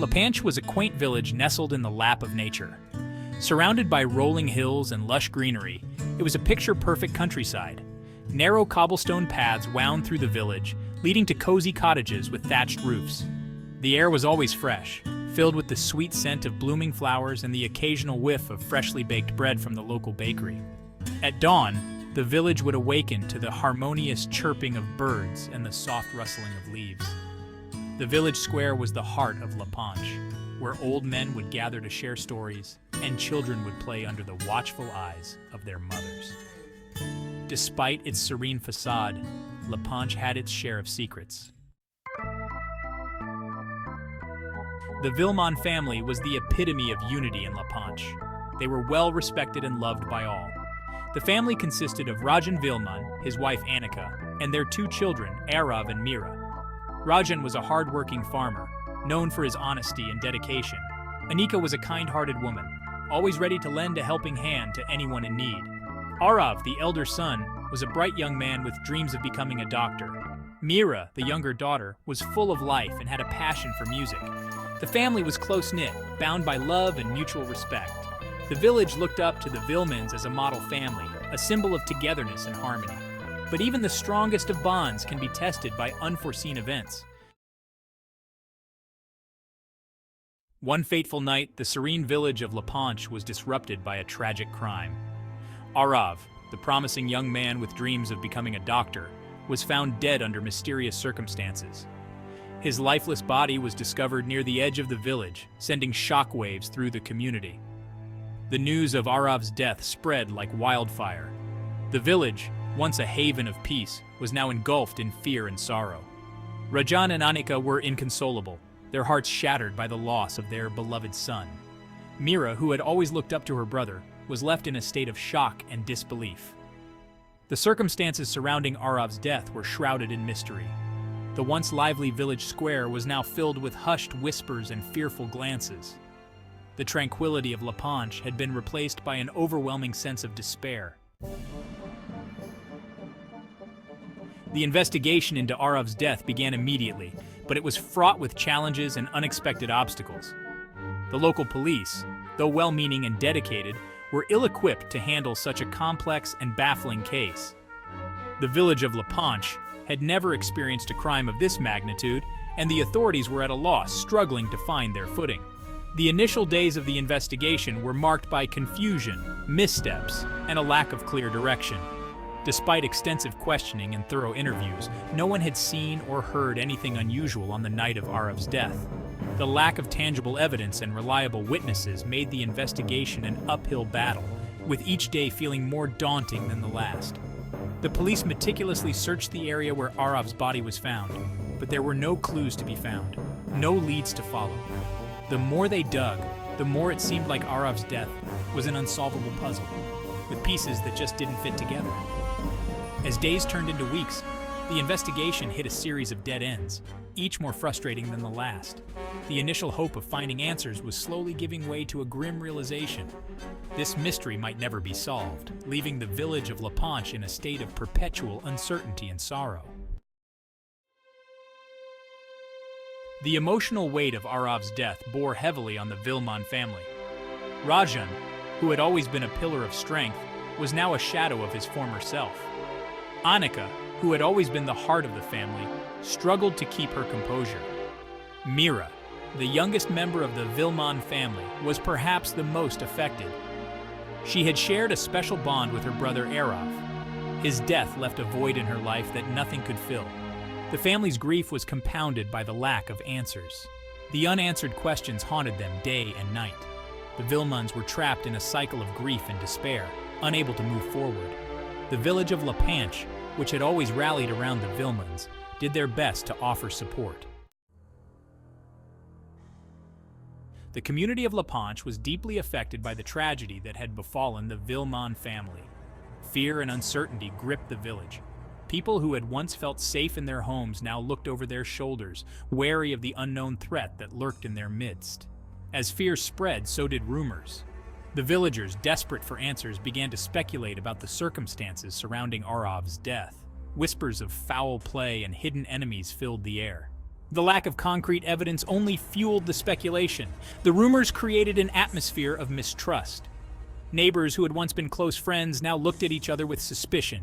Panch was a quaint village nestled in the lap of nature. Surrounded by rolling hills and lush greenery, it was a picture-perfect countryside. Narrow cobblestone paths wound through the village, leading to cozy cottages with thatched roofs. The air was always fresh, filled with the sweet scent of blooming flowers and the occasional whiff of freshly baked bread from the local bakery. At dawn, the village would awaken to the harmonious chirping of birds and the soft rustling of leaves. The village square was the heart of Panch, where old men would gather to share stories and children would play under the watchful eyes of their mothers. Despite its serene facade, Panch had its share of secrets. The Vilmaan family was the epitome of unity in Panch. They were well respected and loved by all. The family consisted of Rajan Vilmaan, his wife Annika, and their two children, Arav and Mira. Rajan was a hard-working farmer, known for his honesty and dedication. Annika was a kind-hearted woman, always ready to lend a helping hand to anyone in need. Arav, the elder son, was a bright young man with dreams of becoming a doctor. Mira, the younger daughter, was full of life and had a passion for music. The family was close-knit, bound by love and mutual respect. The village looked up to the Vilmaans as a model family, a symbol of togetherness and harmony. But even the strongest of bonds can be tested by unforeseen events. One fateful night, the serene village of Panch was disrupted by a tragic crime. Arav, the promising young man with dreams of becoming a doctor, was found dead under mysterious circumstances. His lifeless body was discovered near the edge of the village, sending shockwaves through the community. The news of Arav's death spread like wildfire. The village, once a haven of peace, was now engulfed in fear and sorrow. Rajan and Annika were inconsolable, their hearts shattered by the loss of their beloved son. Mira, who had always looked up to her brother, was left in a state of shock and disbelief. The circumstances surrounding Arav's death were shrouded in mystery. The once lively village square was now filled with hushed whispers and fearful glances. The tranquility of Panch had been replaced by an overwhelming sense of despair. The investigation into Arav's death began immediately, but it was fraught with challenges and unexpected obstacles. The local police, though well-meaning and dedicated, were ill-equipped to handle such a complex and baffling case. The village of Panch had never experienced a crime of this magnitude, and the authorities were at a loss, struggling to find their footing. The initial days of the investigation were marked by confusion, missteps, and a lack of clear direction. Despite extensive questioning and thorough interviews, no one had seen or heard anything unusual on the night of Arav's death. The lack of tangible evidence and reliable witnesses made the investigation an uphill battle, with each day feeling more daunting than the last. The police meticulously searched the area where Arav's body was found, but there were no clues to be found, no leads to follow. The more they dug, the more it seemed like Arav's death was an unsolvable puzzle, with pieces that just didn't fit together. As days turned into weeks, the investigation hit a series of dead ends, each more frustrating than the last. The initial hope of finding answers was slowly giving way to a grim realization. This mystery might never be solved, leaving the village of Panch in a state of perpetual uncertainty and sorrow. The emotional weight of Arav's death bore heavily on the Vilmaan family. Rajan, who had always been a pillar of strength, was now a shadow of his former self. Annika, who had always been the heart of the family, struggled to keep her composure. Mira, the youngest member of the Vilmaan family, was perhaps the most affected. She had shared a special bond with her brother Arav. His death left a void in her life that nothing could fill. The family's grief was compounded by the lack of answers. The unanswered questions haunted them day and night. The Vilmaans were trapped in a cycle of grief and despair, unable to move forward. The village of Panch, which had always rallied around the Vilmaans, did their best to offer support. The community of Panch was deeply affected by the tragedy that had befallen the Vilmaan family. Fear and uncertainty gripped the village. People who had once felt safe in their homes now looked over their shoulders, wary of the unknown threat that lurked in their midst. As fear spread, so did rumors. The villagers, desperate for answers, began to speculate about the circumstances surrounding Arav's death. Whispers of foul play and hidden enemies filled the air. The lack of concrete evidence only fueled the speculation. The rumors created an atmosphere of mistrust. Neighbors who had once been close friends now looked at each other with suspicion.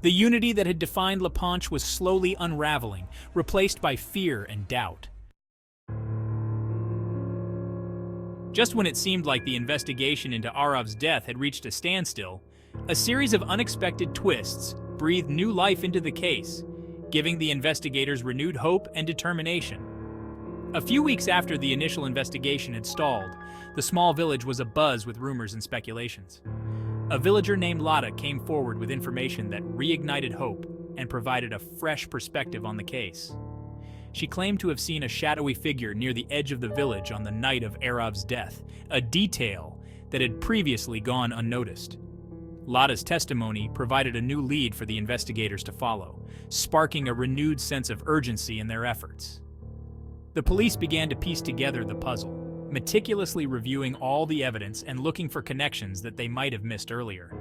The unity that had defined Panch was slowly unraveling, replaced by fear and doubt. Just when it seemed like the investigation into Arav's death had reached a standstill, a series of unexpected twists breathed new life into the case, giving the investigators renewed hope and determination. A few weeks after the initial investigation had stalled, the small village was abuzz with rumors and speculations. A villager named Lotta came forward with information that reignited hope and provided a fresh perspective on the case. She claimed to have seen a shadowy figure near the edge of the village on the night of Arav's death, a detail that had previously gone unnoticed. Lotta's testimony provided a new lead for the investigators to follow, sparking a renewed sense of urgency in their efforts. The police began to piece together the puzzle, meticulously reviewing all the evidence and looking for connections that they might have missed earlier.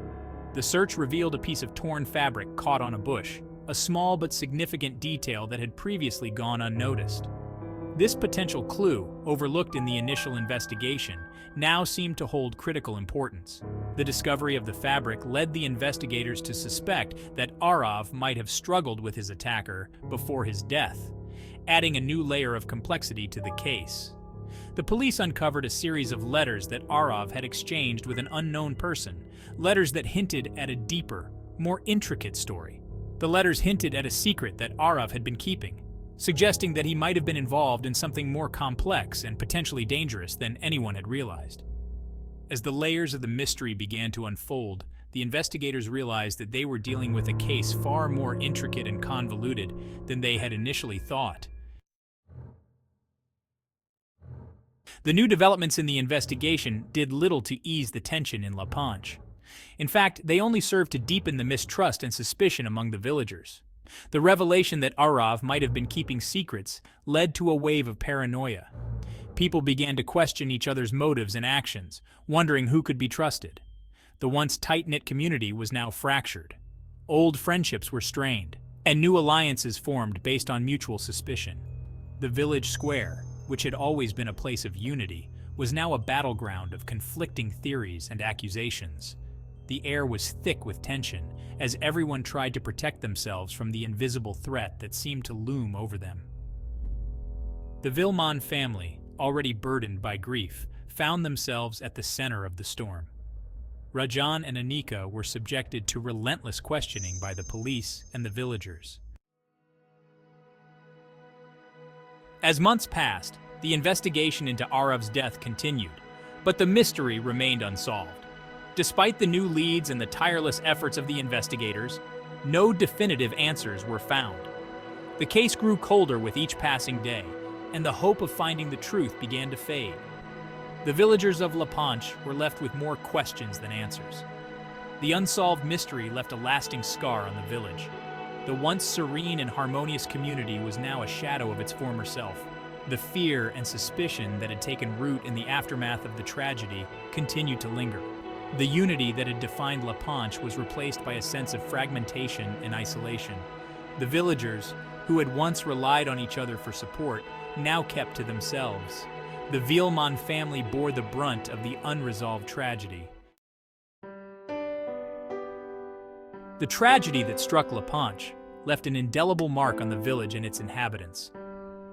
The search revealed a piece of torn fabric caught on a bush, a small but significant detail that had previously gone unnoticed. This potential clue, overlooked in the initial investigation, now seemed to hold critical importance. The discovery of the fabric led the investigators to suspect that Arav might have struggled with his attacker before his death, adding a new layer of complexity to the case. The police uncovered a series of letters that Arav had exchanged with an unknown person, letters that hinted at a deeper, more intricate story. The letters hinted at a secret that Arav had been keeping, suggesting that he might have been involved in something more complex and potentially dangerous than anyone had realized. As the layers of the mystery began to unfold, the investigators realized that they were dealing with a case far more intricate and convoluted than they had initially thought. The new developments in the investigation did little to ease the tension in Panch. In fact, they only served to deepen the mistrust and suspicion among the villagers. The revelation that Arav might have been keeping secrets led to a wave of paranoia. People began to question each other's motives and actions, wondering who could be trusted. The once tight-knit community was now fractured. Old friendships were strained, and new alliances formed based on mutual suspicion. The village square, which had always been a place of unity, was now a battleground of conflicting theories and accusations. The air was thick with tension, as everyone tried to protect themselves from the invisible threat that seemed to loom over them. The Vilmaan family, already burdened by grief, found themselves at the center of the storm. Rajan and Anika were subjected to relentless questioning by the police and the villagers. As months passed, the investigation into Arav's death continued, but the mystery remained unsolved. Despite the new leads and the tireless efforts of the investigators, no definitive answers were found. The case grew colder with each passing day, and the hope of finding the truth began to fade. The villagers of Panch were left with more questions than answers. The unsolved mystery left a lasting scar on the village. The once serene and harmonious community was now a shadow of its former self. The fear and suspicion that had taken root in the aftermath of the tragedy continued to linger. The unity that had defined Panch was replaced by a sense of fragmentation and isolation. The villagers, who had once relied on each other for support, now kept to themselves. The Vilmaan family bore the brunt of the unresolved tragedy. The tragedy that struck Panch left an indelible mark on the village and its inhabitants.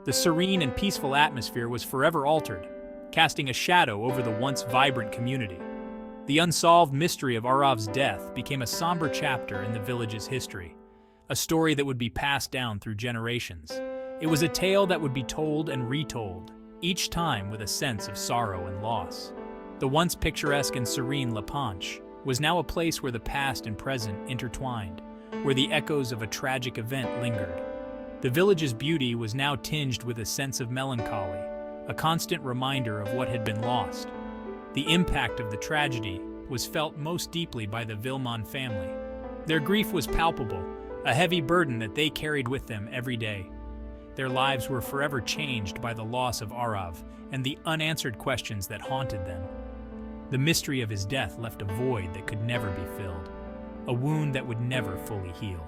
The serene and peaceful atmosphere was forever altered, casting a shadow over the once vibrant community. The unsolved mystery of Arav's death became a somber chapter in the village's history, a story that would be passed down through generations. It was a tale that would be told and retold, each time with a sense of sorrow and loss. The once picturesque and serene Panch was now a place where the past and present intertwined, where the echoes of a tragic event lingered. The village's beauty was now tinged with a sense of melancholy, a constant reminder of what had been lost. The impact of the tragedy was felt most deeply by the Vilmaan family. Their grief was palpable, a heavy burden that they carried with them every day. Their lives were forever changed by the loss of Arav and the unanswered questions that haunted them. The mystery of his death left a void that could never be filled, a wound that would never fully heal.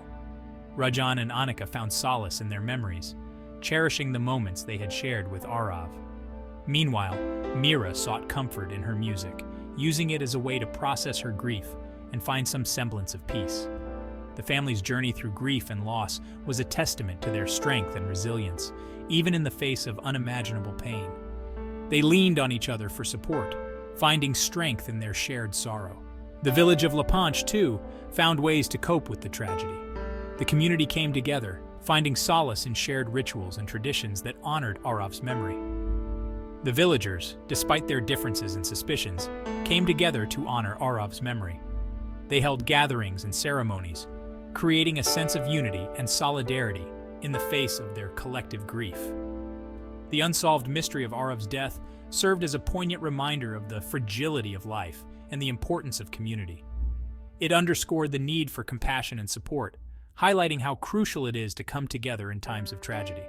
Rajan and Anika found solace in their memories, cherishing the moments they had shared with Arav. Meanwhile, Mira sought comfort in her music, using it as a way to process her grief and find some semblance of peace. The family's journey through grief and loss was a testament to their strength and resilience, even in the face of unimaginable pain. They leaned on each other for support, finding strength in their shared sorrow. The village of Panch, too, found ways to cope with the tragedy. The community came together, finding solace in shared rituals and traditions that honored Arav's memory. The villagers, despite their differences and suspicions, came together to honor Arav's memory. They held gatherings and ceremonies, creating a sense of unity and solidarity in the face of their collective grief. The unsolved mystery of Arav's death served as a poignant reminder of the fragility of life and the importance of community. It underscored the need for compassion and support, highlighting how crucial it is to come together in times of tragedy.